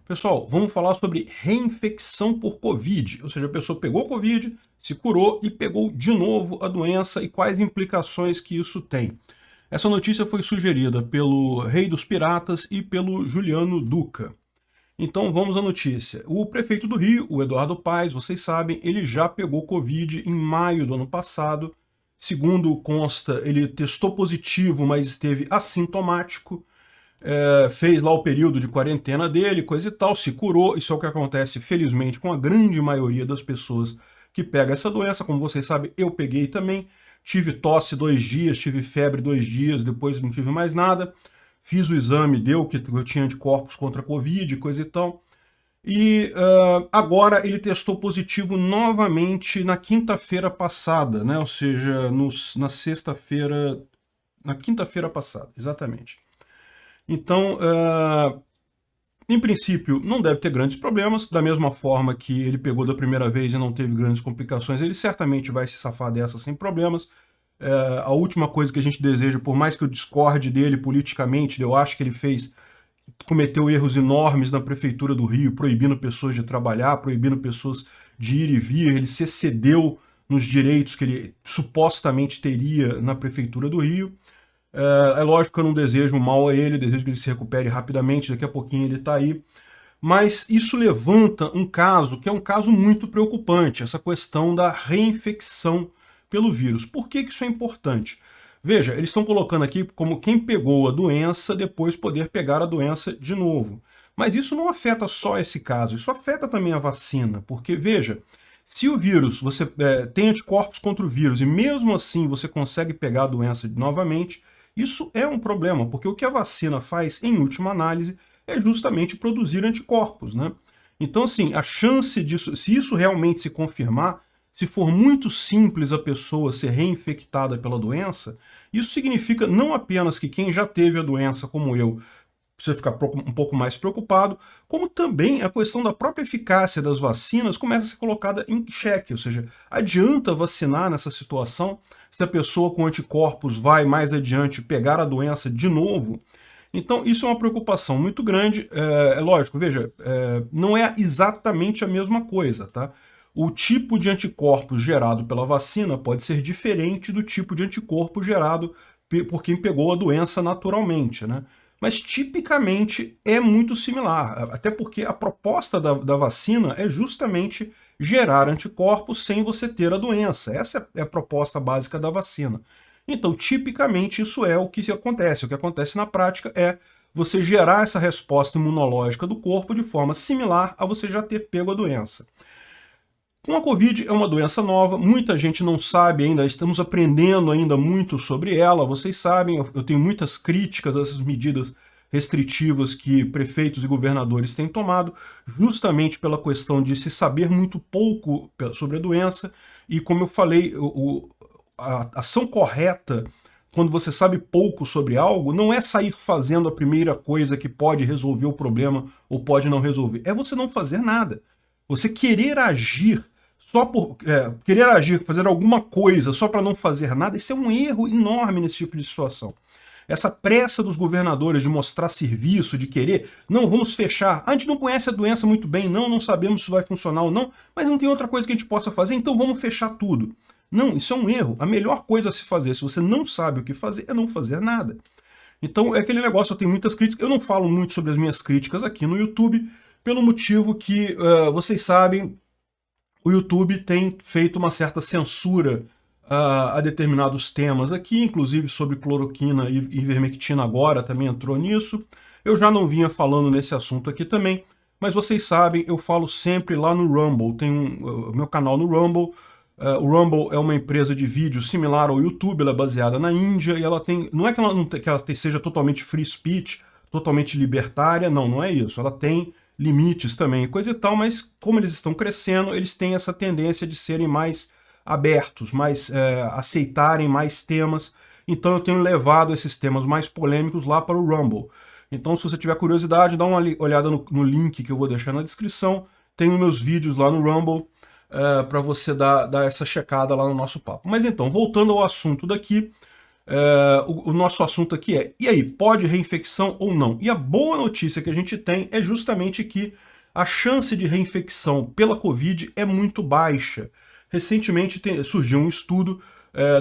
Pessoal, vamos falar sobre reinfecção por Covid, ou seja, a pessoa pegou Covid, se curou e pegou de novo a doença e quais implicações que isso tem. Essa notícia foi sugerida pelo Rei dos Piratas e pelo Juliano Duca. Então vamos à notícia. O prefeito do Rio, o Eduardo Paes, vocês sabem, ele já pegou Covid em maio do ano passado. Segundo consta, ele testou positivo, mas esteve assintomático. Fez lá o período de quarentena dele, coisa e tal, se curou. Isso é o que acontece, felizmente, com a grande maioria das pessoas que pega essa doença. Como vocês sabem, eu peguei também. Tive tosse 2 dias, tive febre 2 dias, depois não tive mais nada. Fiz o exame, deu que eu tinha anticorpos contra a Covid, coisa e tal. E agora ele testou positivo novamente na quinta-feira passada, né? Ou seja, na sexta-feira, na quinta-feira passada, exatamente. Então, em princípio, não deve ter grandes problemas, da mesma forma que ele pegou da primeira vez e não teve grandes complicações, ele certamente vai se safar dessa sem problemas. A última coisa que a gente deseja, por mais que eu discorde dele politicamente, eu acho que ele cometeu erros enormes na prefeitura do Rio, proibindo pessoas de trabalhar, proibindo pessoas de ir e vir, ele se excedeu nos direitos que ele supostamente teria na prefeitura do Rio. É lógico que eu não desejo mal a ele, desejo que ele se recupere rapidamente, daqui a pouquinho ele está aí. Mas isso levanta um caso que é um caso muito preocupante, essa questão da reinfecção pelo vírus. Por que isso é importante? Veja, eles estão colocando aqui como quem pegou a doença depois poder pegar a doença de novo. Mas isso não afeta só esse caso, isso afeta também a vacina, porque veja, se o vírus, você tem anticorpos contra o vírus e mesmo assim você consegue pegar a doença novamente, isso é um problema, porque o que a vacina faz, em última análise, é justamente produzir anticorpos, né? Então, assim, a chance disso, se isso realmente se confirmar, se for muito simples a pessoa ser reinfectada pela doença, isso significa não apenas que quem já teve a doença, como eu, precisa ficar um pouco mais preocupado, como também a questão da própria eficácia das vacinas começa a ser colocada em xeque, ou seja, adianta vacinar nessa situação se a pessoa com anticorpos vai mais adiante pegar a doença de novo? Então isso é uma preocupação muito grande, é lógico, veja, não é exatamente a mesma coisa, tá? O tipo de anticorpo gerado pela vacina pode ser diferente do tipo de anticorpo gerado por quem pegou a doença naturalmente, né? Mas tipicamente é muito similar, até porque a proposta da vacina é justamente gerar anticorpos sem você ter a doença. Essa é a proposta básica da vacina. Então, tipicamente, isso é o que acontece. O que acontece na prática é você gerar essa resposta imunológica do corpo de forma similar a você já ter pego a doença. Com a Covid é uma doença nova, muita gente não sabe ainda, estamos aprendendo ainda muito sobre ela, vocês sabem, eu tenho muitas críticas a essas medidas restritivas que prefeitos e governadores têm tomado, justamente pela questão de se saber muito pouco sobre a doença, e como eu falei, a ação correta, quando você sabe pouco sobre algo, não é sair fazendo a primeira coisa que pode resolver o problema ou pode não resolver, é você não fazer nada. Você querer agir só por querer agir, fazer alguma coisa só para não fazer nada, isso é um erro enorme nesse tipo de situação. Essa pressa dos governadores de mostrar serviço, de querer, não, vamos fechar. A gente não conhece a doença muito bem, não sabemos se vai funcionar ou não, mas não tem outra coisa que a gente possa fazer, então vamos fechar tudo. Não, isso é um erro. A melhor coisa a se fazer, se você não sabe o que fazer, é não fazer nada. Então é aquele negócio, eu tenho muitas críticas, eu não falo muito sobre as minhas críticas aqui no YouTube, pelo motivo que, vocês sabem, o YouTube tem feito uma certa censura a determinados temas aqui, inclusive sobre cloroquina e ivermectina agora também entrou nisso. Eu já não vinha falando nesse assunto aqui também, mas vocês sabem, eu falo sempre lá no Rumble, tem o meu canal no Rumble. O Rumble é uma empresa de vídeo similar ao YouTube, ela é baseada na Índia, e ela tem, não é que ela seja totalmente free speech, totalmente libertária, não é isso, ela tem limites também, coisa e tal, mas como eles estão crescendo, eles têm essa tendência de serem mais abertos, mais aceitarem mais temas, então eu tenho levado esses temas mais polêmicos lá para o Rumble. Então se você tiver curiosidade, dá uma olhada no link que eu vou deixar na descrição, tem os meus vídeos lá no Rumble, para você dar essa checada lá no nosso papo. Mas então, voltando ao assunto daqui, O nosso assunto aqui é, e aí, pode reinfecção ou não? E a boa notícia que a gente tem é justamente que a chance de reinfecção pela Covid é muito baixa. Recentemente surgiu um estudo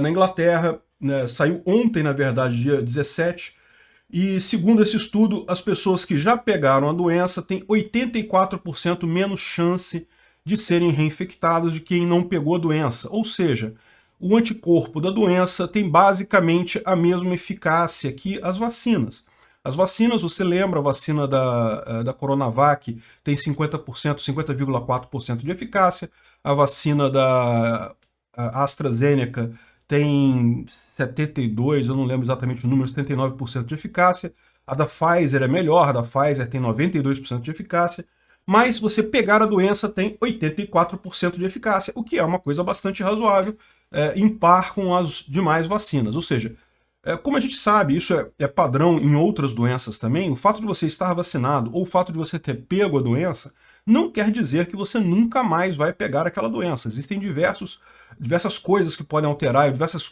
na Inglaterra, né, saiu ontem, na verdade, dia 17, e segundo esse estudo, as pessoas que já pegaram a doença têm 84% menos chance de serem reinfectadas de quem não pegou a doença. Ou seja, o anticorpo da doença tem basicamente a mesma eficácia que as vacinas. As vacinas, você lembra, a vacina da Coronavac tem 50%, 50,4% de eficácia, a vacina da AstraZeneca tem 72%, eu não lembro exatamente o número, 79% de eficácia, a da Pfizer é melhor, a da Pfizer tem 92% de eficácia, mas se você pegar a doença tem 84% de eficácia, o que é uma coisa bastante razoável, em par com as demais vacinas. Ou seja, como a gente sabe, isso é padrão em outras doenças também, o fato de você estar vacinado ou o fato de você ter pego a doença não quer dizer que você nunca mais vai pegar aquela doença. Existem diversas coisas que podem alterar, diversas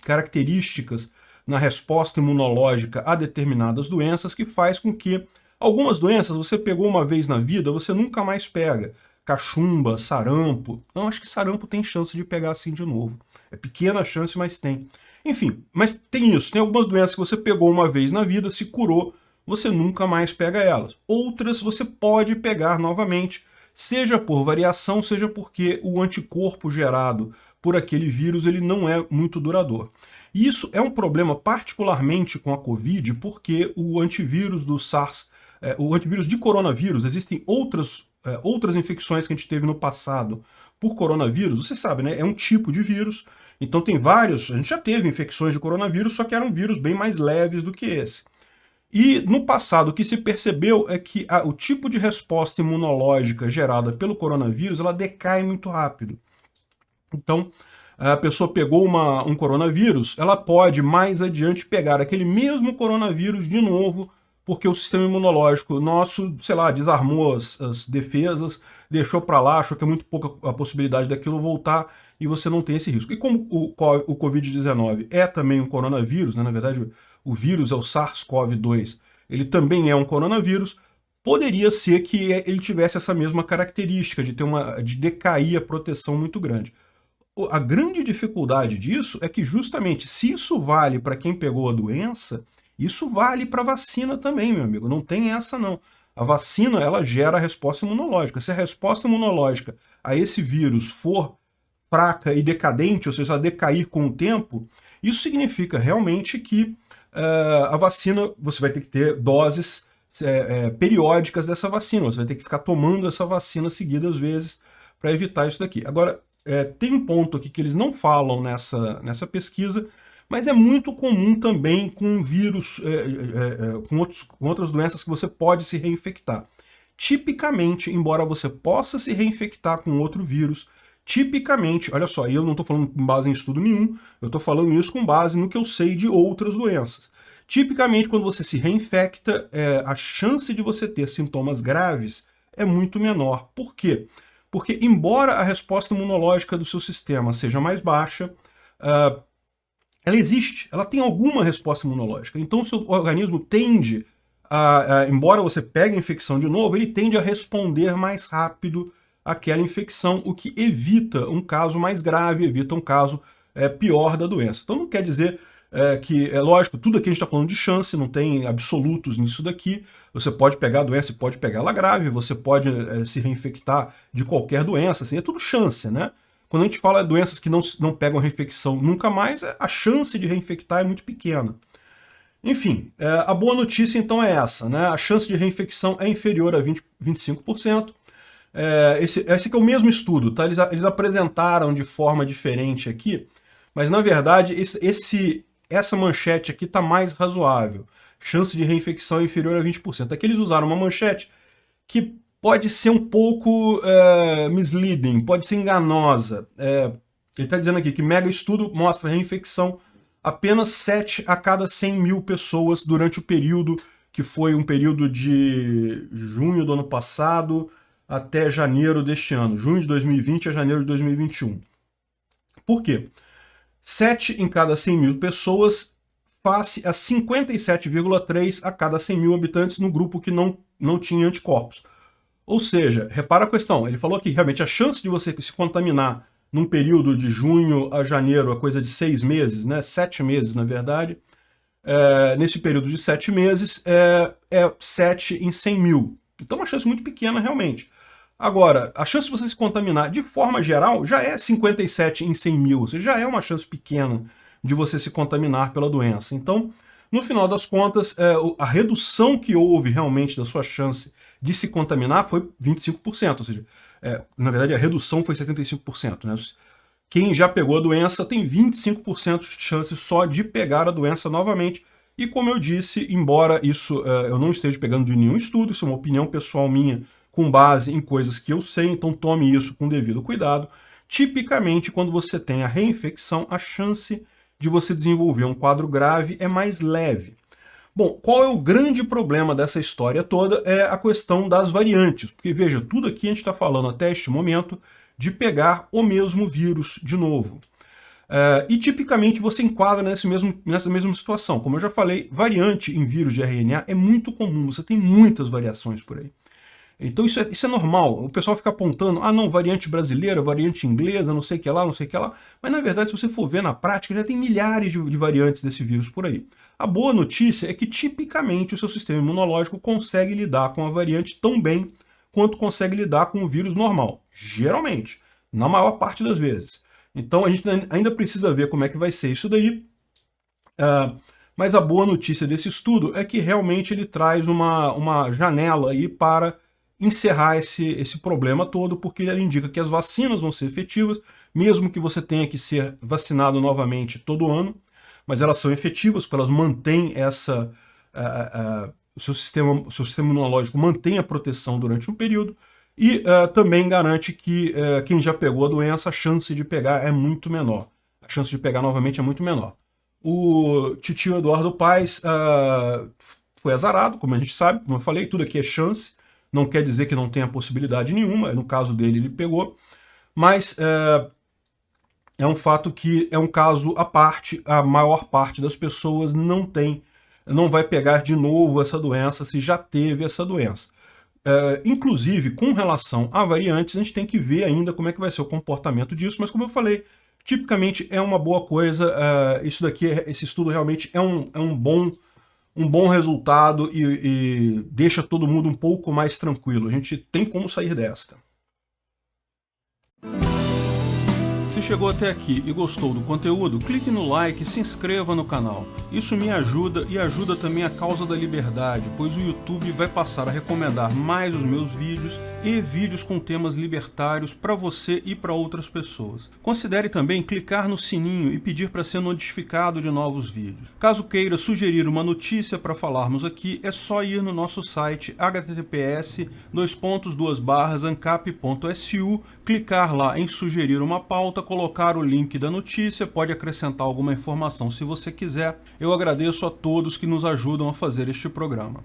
características na resposta imunológica a determinadas doenças que faz com que algumas doenças você pegou uma vez na vida, você nunca mais pega. Cachumba, sarampo. Não, acho que sarampo tem chance de pegar assim de novo. É pequena a chance, mas tem. Enfim, mas tem isso. Tem algumas doenças que você pegou uma vez na vida, se curou, você nunca mais pega elas. Outras você pode pegar novamente, seja por variação, seja porque o anticorpo gerado por aquele vírus ele não é muito duradouro. E isso é um problema particularmente com a Covid, porque o antivírus do SARS, o antivírus de coronavírus, existem outras infecções que a gente teve no passado por coronavírus, você sabe, né? É um tipo de vírus, então tem vários, a gente já teve infecções de coronavírus, só que eram vírus bem mais leves do que esse. E no passado o que se percebeu é que o tipo de resposta imunológica gerada pelo coronavírus, ela decai muito rápido. Então, a pessoa pegou um coronavírus, ela pode mais adiante pegar aquele mesmo coronavírus de novo, porque o sistema imunológico nosso, sei lá, desarmou as defesas, deixou para lá, achou que é muito pouca a possibilidade daquilo voltar e você não tem esse risco. E como o Covid-19 é também um coronavírus, né, na verdade o vírus é o SARS-CoV-2, ele também é um coronavírus, poderia ser que ele tivesse essa mesma característica de decair a proteção muito grande. A grande dificuldade disso é que justamente se isso vale para quem pegou a doença, isso vale para a vacina também, meu amigo. Não tem essa não. A vacina, ela gera a resposta imunológica. Se a resposta imunológica a esse vírus for fraca e decadente, ou seja, ela decair com o tempo, isso significa realmente que a vacina, você vai ter que ter doses periódicas dessa vacina. Você vai ter que ficar tomando essa vacina seguidas vezes para evitar isso daqui. Agora, tem um ponto aqui que eles não falam nessa pesquisa, mas é muito comum também com vírus, com outras doenças que você pode se reinfectar. Tipicamente, embora você possa se reinfectar com outro vírus, tipicamente, olha só, eu não estou falando com base em estudo nenhum, eu estou falando isso com base no que eu sei de outras doenças. Tipicamente, quando você se reinfecta, a chance de você ter sintomas graves é muito menor. Por quê? Porque, embora a resposta imunológica do seu sistema seja mais baixa, ela existe, ela tem alguma resposta imunológica. Então, o seu organismo tende embora você pegue a infecção de novo, ele tende a responder mais rápido àquela infecção, o que evita um caso mais grave, evita um caso pior da doença. Então, não quer dizer que, é lógico, tudo aqui a gente está falando de chance, não tem absolutos nisso daqui. Você pode pegar a doença e pode pegar ela grave, você pode se reinfectar de qualquer doença, assim, é tudo chance, né? Quando a gente fala de doenças que não pegam reinfecção nunca mais, a chance de reinfectar é muito pequena. Enfim, a boa notícia então é essa, né? A chance de reinfecção é inferior a 25%. Esse aqui é o mesmo estudo, tá? Eles apresentaram de forma diferente aqui, mas na verdade essa manchete aqui está mais razoável. Chance de reinfecção é inferior a 20%. Aqui eles usaram uma manchete que pode ser um pouco misleading, pode ser enganosa. Ele está dizendo aqui que mega estudo mostra reinfecção apenas 7 a cada 100 mil pessoas durante o período que foi um período de junho do ano passado até janeiro deste ano. Junho de 2020 a janeiro de 2021. Por quê? 7 em cada 100 mil pessoas, face a 57,3 a cada 100 mil habitantes no grupo que não tinha anticorpos. Ou seja, repara a questão, ele falou que realmente a chance de você se contaminar num período de junho a janeiro, a coisa de 6 meses, né, 7 meses na verdade, nesse período de 7 meses, é 7 em 100 mil. Então uma chance muito pequena realmente. Agora, a chance de você se contaminar de forma geral já é 57 em 100 mil, ou seja, já é uma chance pequena de você se contaminar pela doença. Então, no final das contas, a redução que houve realmente da sua chance de se contaminar foi 25%, ou seja, na verdade a redução foi 75%. Né? Quem já pegou a doença tem 25% de chance só de pegar a doença novamente. E como eu disse, embora isso eu não esteja pegando de nenhum estudo, isso é uma opinião pessoal minha, com base em coisas que eu sei, então tome isso com devido cuidado. Tipicamente, quando você tem a reinfecção, a chance de você desenvolver um quadro grave é mais leve. Bom, qual é o grande problema dessa história toda? É a questão das variantes, porque veja, tudo aqui a gente está falando até este momento de pegar o mesmo vírus de novo. E tipicamente você enquadra nessa mesma situação. Como eu já falei, variante em vírus de RNA é muito comum, você tem muitas variações por aí. Então isso é normal, o pessoal fica apontando, ah não, variante brasileira, variante inglesa, não sei o que lá, não sei o que lá, mas na verdade se você for ver na prática, já tem milhares de variantes desse vírus por aí. A boa notícia é que tipicamente o seu sistema imunológico consegue lidar com a variante tão bem quanto consegue lidar com o vírus normal, geralmente, na maior parte das vezes. Então a gente ainda precisa ver como é que vai ser isso daí, mas a boa notícia desse estudo é que realmente ele traz uma janela aí para encerrar esse problema todo, porque ele indica que as vacinas vão ser efetivas, mesmo que você tenha que ser vacinado novamente todo ano, mas elas são efetivas, porque elas mantêm o seu sistema imunológico mantém a proteção durante um período, e também garante que quem já pegou a doença, a chance de pegar é muito menor. A chance de pegar novamente é muito menor. O titio Eduardo Paes foi azarado, como a gente sabe, como eu falei, tudo aqui é chance, não quer dizer que não tenha possibilidade nenhuma, no caso dele ele pegou, mas é um fato que é um caso à parte, a maior parte das pessoas não vai pegar de novo essa doença se já teve essa doença. Inclusive, com relação a variantes, a gente tem que ver ainda como é que vai ser o comportamento disso, mas como eu falei, tipicamente é uma boa coisa, esse estudo realmente é um bom resultado e deixa todo mundo um pouco mais tranquilo. A gente tem como sair desta. Se chegou até aqui e gostou do conteúdo, clique no like e se inscreva no canal. Isso me ajuda e ajuda também a causa da liberdade, pois o YouTube vai passar a recomendar mais os meus vídeos e vídeos com temas libertários para você e para outras pessoas. Considere também clicar no sininho e pedir para ser notificado de novos vídeos. Caso queira sugerir uma notícia para falarmos aqui, é só ir no nosso site https://ancap.su, clicar lá em sugerir uma pauta, colocar o link da notícia, pode acrescentar alguma informação se você quiser. Eu agradeço a todos que nos ajudam a fazer este programa.